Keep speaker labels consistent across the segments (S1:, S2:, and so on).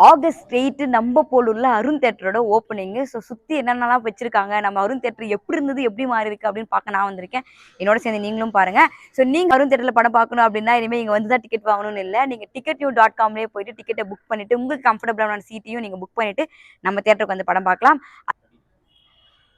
S1: August 8 நம்ம போலூர்ல Arun தேட்டரோட opening. So சுற்றி என்னென்னலாம் வச்சிருக்காங்க, நம்ம அருண் தேட்டர் எப்படி இருந்தது, எப்படி மாறி இருக்கு அப்படின்னு பார்க்க நான் வந்திருக்கேன். என்னோட சேர்ந்து நீங்களும் பாருங்க. ஸோ நீங்கள் அருண் தேட்டரில் படம் பார்க்கணும் அப்படின்னா இனிமேல் இங்கே வந்து தான் டிக்கெட் வாங்கணும்னு இல்லை. நீங்கள் ticketnew.comலேயே போயிட்டு டிக்கெட்டை புக் பண்ணிட்டு உங்களுக்கு கம்ஃபர்டபுளான சீட்டையும் நீங்கள் புக் பண்ணிட்டு நம்ம தேட்டருக்கு வந்து படம் பார்க்கலாம்.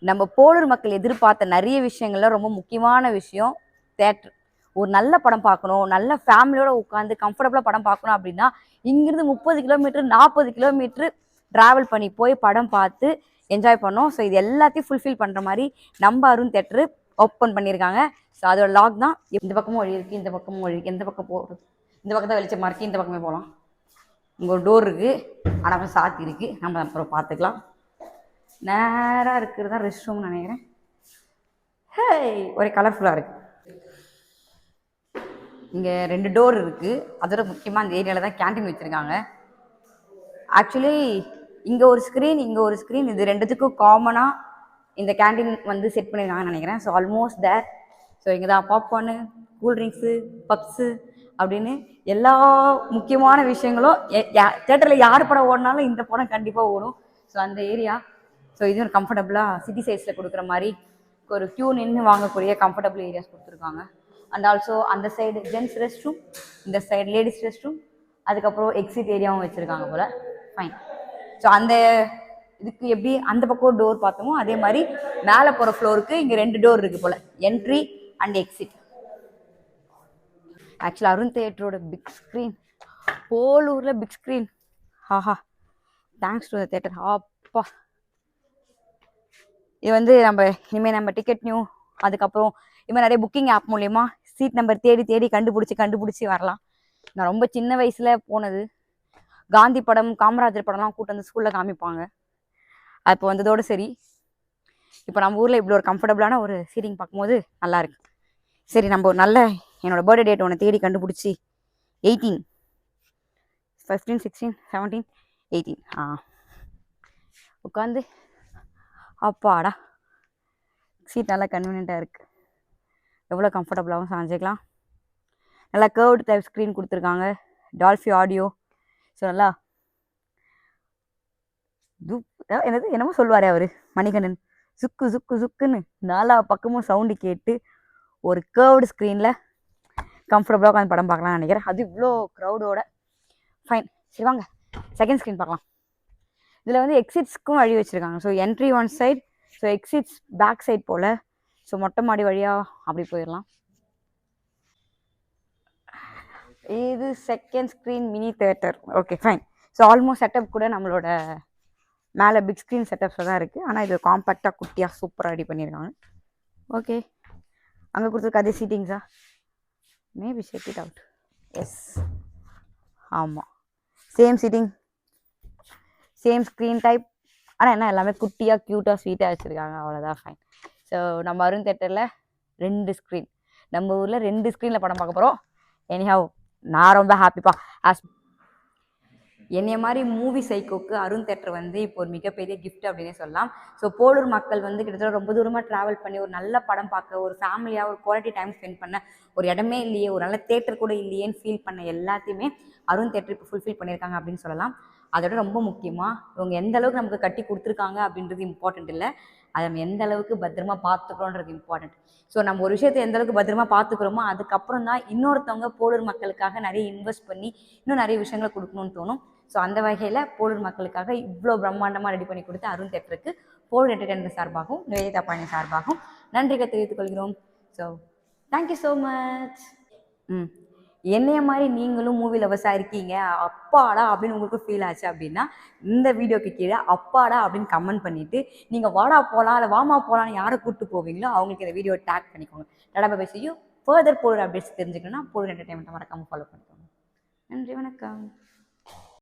S1: நம்ம போலூர் மக்கள் எதிர்பார்த்த நிறைய விஷயங்கள்ல ரொம்ப முக்கியமான விஷயம் தேட்டர். ஒரு நல்ல படம் பார்க்கணும், நல்ல ஃபேமிலியோட உட்காந்து கம்ஃபர்டபுளாக படம் பார்க்கணும் அப்படின்னா இங்கிருந்து 30 கிலோமீட்டர் 40 கிலோமீட்டர் ட்ராவல் பண்ணி போய் படம் பார்த்து என்ஜாய் பண்ணோம். ஸோ இது எல்லாத்தையும் ஃபுல்ஃபில் பண்ணுற மாதிரி நம்ம அருண் தேட்டரு ஓப்பன் பண்ணியிருக்காங்க. ஸோ அதோட லாக் தான். இந்த பக்கமும் வழி இருக்குது, இந்த பக்கமும் வழி இருக்குது. எந்த பக்கம் போகிறது? இந்த பக்கம் தான் வெளிச்சமாக இருக்குது, இந்த பக்கமே போகலாம். இங்கே ஒரு டோர் இருக்குது, ஆனால் சாத்தி இருக்குது. நம்ம அப்புறம் பார்த்துக்கலாம். நேராக இருக்கிறது தான் ரெஸ்ட் ரூம்னு நினைக்கிறேன். ஹே, ஒரே கலர்ஃபுல்லாக இருக்குது. இங்கே 2 டோர் இருக்குது. அதோட முக்கியமாக அந்த ஏரியாவில் தான் கேன்டீன் வச்சுருக்காங்க. ஆக்சுவலி இங்கே ஒரு ஸ்க்ரீன், இங்கே ஒரு ஸ்க்ரீன், இது ரெண்டுத்துக்கும் காமனாக இந்த கேன்டீன் வந்து செட் பண்ணியிருக்காங்கன்னு நினைக்கிறேன். ஸோ ஆல்மோஸ்ட் தேர். ஸோ இங்கே தான் பாப்கார்னு, கூல்ட்ரிங்க்ஸு, பப்ஸு அப்படின்னு எல்லா முக்கியமான விஷயங்களும் தேட்டரில் யார் படம் ஓடினாலும் இந்த படம் கண்டிப்பாக ஓடும். ஸோ அந்த ஏரியா. ஸோ இது ஒரு கம்ஃபர்டபுளாக சிட்டி சைஸில் கொடுக்குற மாதிரி ஒரு க்யூ நின்று வாங்கக்கூடிய கம்ஃபர்டபுள் ஏரியாஸ் கொடுத்துருக்காங்க. அண்ட் ஆல்சோ அந்த சைடு ஜென்ஸ் ரெஸ்ட் ரூம், இந்த சைடு லேடிஸ் ரெஸ்ட் ரூம், அதுக்கப்புறம் எக்ஸிட் ஏரியாவும் வச்சுருக்காங்க போல். ஃபைன். ஸோ அந்த இதுக்கு எப்படி அந்த பக்கம் ஒரு டோர் பார்த்தோமோ அதே மாதிரி மேலே போகிற ஃப்ளோருக்கு இங்கே 2 டோர் இருக்குது போல், என்ட்ரி அண்ட் எக்ஸிட். ஆக்சுவலாக அருண் தேட்டரோட பிக் ஸ்க்ரீன், போலூரில் பிக் ஸ்க்ரீன். ஆஹா, தேங்க்ஸ் டு த தேட்டர். அப்பா, இது வந்து நம்ம இனிமேல் நம்ம டிக்கெட் நியூ, அதுக்கப்புறம் இனிமேல் நிறைய புக்கிங் ஆப் மூலயமா சீட் நம்பர் தேடி தேடி கண்டுபிடிச்சி வரலாம். நான் ரொம்ப சின்ன வயசில் போனது. காந்தி படம், காமராஜர் படம்லாம் கூட்டு வந்து ஸ்கூலில் காமிப்பாங்க. அப்போ வந்ததோடு சரி. இப்போ நம்ம ஊரில் இப்படி ஒரு கம்ஃபர்டபுளான ஒரு சீட்டிங் பார்க்கும்போது நல்லாயிருக்கு. சரி, நம்ம ஒரு நல்ல என்னோடய பர்த்டே டேட் ஒன்று தேடி கண்டுபிடிச்சி 18, 15, 16, 17, 18 உட்காந்து அப்பாடா, சீட் நல்லா கன்வீனியண்ட்டாக இருக்குது. எவ்வளோ கம்ஃபர்டபுளாகவும் சாஞ்சிக்கலாம். நல்லா கர்வ்டு டைப் ஸ்க்ரீன் கொடுத்துருக்காங்க, டால்ஃபி ஆடியோ. ஸோ நல்லா என்னமோ சொல்லுவார் அவர் மணிகண்டன், சுக்கு சுக்கு சுக்குன்னு 4 பக்கமும் சவுண்டு கேட்டு ஒரு கர்வ்டு ஸ்க்ரீனில் கம்ஃபர்டபுளாக உட்காந்து படம் பார்க்கலாம்னு நினைக்கிறேன். அது இவ்வளோ க்ரௌடோட. ஃபைன். சரி வாங்க செகண்ட் ஸ்க்ரீன் பார்க்கலாம். இதில் வந்து எக்ஸிட்ஸ்க்கும் வழி வச்சுருக்காங்க. So entry one side, so exits back side போல். ஸோ மொட்டை மாடி வழியாக அப்படி போயிடலாம். இது second screen mini theatre. Okay fine. So almost setup கூட நம்மளோட மேலே பிக் ஸ்க்ரீன் செட்டப்ஸில் தான் இருக்குது. ஆனால் இது காம்பேக்டாக குட்டியாக சூப்பராக ரெடி பண்ணியிருக்காங்க. ஓகே, அங்கே கொடுத்துருக்க அதே சீட்டிங்ஸா? Maybe check it out. Yes, ஆமாம், same seating, same screen type. ஆனால் என்ன எல்லாமே குட்டியாக க்யூட்டாக ஸ்வீட்டாக வச்சுருக்காங்க, அவ்வளோதான். ஃபைன். ஸோ நம்ம அருண் தேட்டரில் 2 ஸ்க்ரீன், நம்ம ஊரில் 2 ஸ்க்ரீனில் படம் பார்க்க போகிறோம். எனிஹவ், நான் ரொம்ப ஹாப்பிப்பா. என்னைய மாதிரி மூவி சைக்கோக்கு அருண் தேட்டர் வந்து இப்போ ஒரு மிகப்பெரிய கிஃப்ட் அப்படின்னே சொல்லலாம். ஸோ போலூர் மக்கள் வந்து கிட்டத்தட்ட ரொம்ப தூரமாக ட்ராவல் பண்ணி ஒரு நல்ல படம் பார்க்க, ஒரு ஃபேமிலியாக ஒரு குவாலிட்டி டைம் ஸ்பெண்ட் பண்ண ஒரு இடமே இல்லையே, ஒரு நல்ல தேட்டர் கூட இல்லையேன்னு ஃபீல் பண்ண எல்லாத்தையுமே அருண் தேட்டர் இப்போ ஃபுல்ஃபில் பண்ணியிருக்காங்க அப்படின்னு சொல்லலாம். அதோட ரொம்ப முக்கியமாக இவங்க எந்த அளவுக்கு நமக்கு கட்டி கொடுத்துருக்காங்க அப்படின்றது இம்பார்ட்டன்ட் இல்லை, அதை நம்ம எந்த அளவுக்கு பத்திரமா பார்த்துக்கிறோன்றது இம்பார்ட்டன்ட். ஸோ நம்ம ஒரு விஷயத்தை எந்த அளவுக்கு பத்திரமா பார்த்துக்கிறோமோ அதுக்கப்புறம் தான் இன்னொருத்தவங்க போலூர் மக்களுக்காக நிறைய இன்வெஸ்ட் பண்ணி இன்னும் நிறைய விஷயங்களை கொடுக்கணும்னு தோணும். ஸோ அந்த வகையில் போலூர் மக்களுக்காக இவ்வளோ பிரம்மாண்டமாக ரெடி பண்ணி கொடுத்த அருண் தேட்டருக்கு போலூர் என்டர்டெயின்மெண்ட் சார்பாகவும் நிவேதிதா பாணி சார்பாகவும் நன்றிகளை தெரிவித்துக் கொள்கிறோம். So thank you so much. என்னைய மாதிரி நீங்களும் மூவி லவர்ஸாக இருக்கீங்க, அப்பாடா அப்படின்னு உங்களுக்கு ஃபீல் ஆச்சு அப்படின்னா இந்த வீடியோக்கு கீழே அப்பாடா அப்படின்னு கமெண்ட் பண்ணிவிட்டு நீங்கள் வாடா போகலாம் இல்லை வாமா போகலான்னு யாரை கூப்பிட்டு போவீங்களோ அவங்களுக்கு இந்த வீடியோ டேக் பண்ணிக்கோங்க. Tata bye see you. Further Polur updates தெரிஞ்சுக்கணும்னா போலூர் என்டர்டெயின்மெண்ட்டை மறக்காமல் ஃபாலோ பண்ணிக்கோங்க. நன்றி, வணக்கம்.